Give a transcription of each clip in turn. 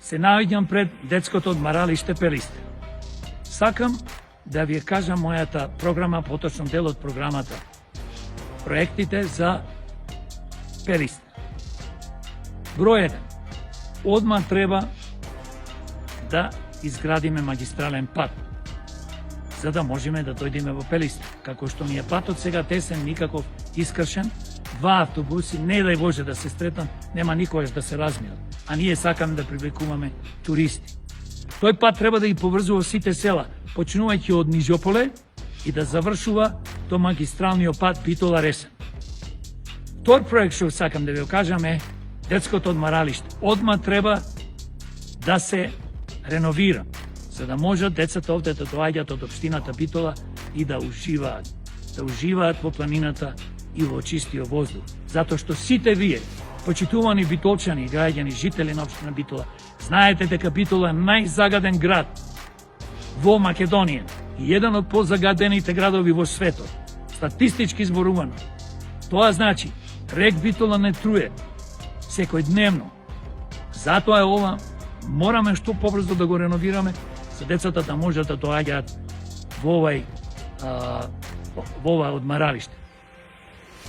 се наоѓам пред детското одмаралиште Пелистер. Сакам да ви кажам мојата програма, поточно дел од програмата, проектите за Пелистер. Број 1. Одма треба да изградиме магистрален пат, за да можеме да дојдеме во Пелистер. Како што ни е патот сега тесен, никаков искршен, два автобуси, не дај Боже да се стретнат, нема никогаш да се размијат. А ние сакаме да привлекуваме туристи. Тој пат треба да ги поврзува сите села, почнувајќи од Нижополе и да завршува до магистралниот пат Битола-Ресен. Втор проект што сакам да ви кажам е детското одмаралиште. Одма треба да се реновира, за да можат децата овде да доаѓаат од општината Битола и да уживаат во планината и во чистиот воздух. Затоа што сите вие, почитувани битолчани и граѓани, жители на општина Битола, знаете дека Битола е најзагаден град во Македонија и еден од позагадените градови во светот. Статистички зборувано. Тоа значи, рек Битола не труе секојдневно. Затоа е ова, мораме што побрзо да го реновираме, за децата да можат да доаѓаат во ова одмаралиште.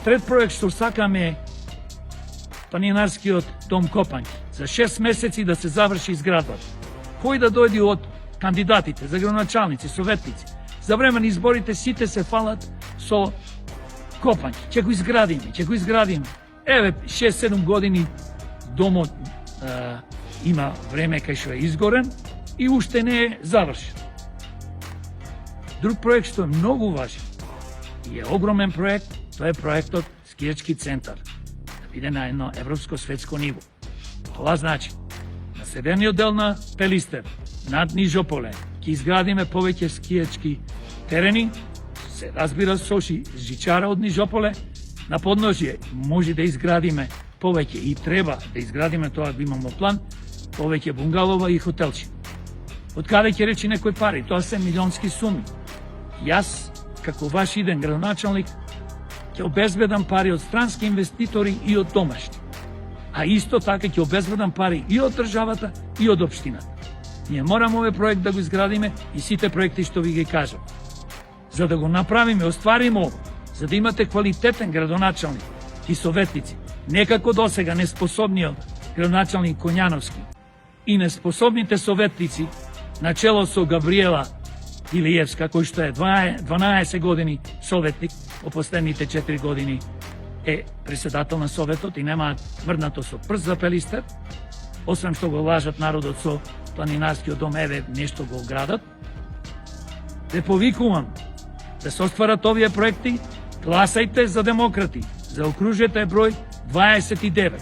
Трет проект што сакам е планинарскиот дом Копања. За 6 месеци да се заврши изградбата. Кој да дојде од кандидатите за градоначалници, советници, за време на изборите сите се фалат со Копања. Ќе го изградиме. Еве, 6-7 години домот има време кај што е изгорен и уште не е завршен. Друг проект што е многу важен и е огромен проект, тоа е проектот скијачки центар, да биде на едно европско-светско ниво. Тоа значи, на северниот дел на Пелистер, над Нижополе, ќе изградиме повеќе скијачки терени, се разбира со жичара од Нижополе, на подножје може да изградиме повеќе и треба да изградиме, тоа да имаме план, повеќе бунгалова и хотелчи. Од каде ќе речи некој пари? Тоа се милионски суми. Јас, како ваш иден градоначалник, ќе обезбедам пари од странски инвеститори и од домашни. А исто така ќе обезбедам пари и од државата и од општината. Ние мораме овој проект да го изградиме и сите проекти што ви ги кажам. За да го направиме, оствариме ово, за да имате квалитетен градоначалник и советници, не како досега неспособниот градоначалник Коњановски и неспособните советници начело со Габриела Илиевска, кој што е 12 години советник, во последните 4 години е председател на советот и немаат мрднато со прст за Пелистер, освен што го лажат народот со планинарскиот дом, еве нешто го градат. Ве повикувам да се остварат овие проекти, гласајте за демократи, заокружете број 29.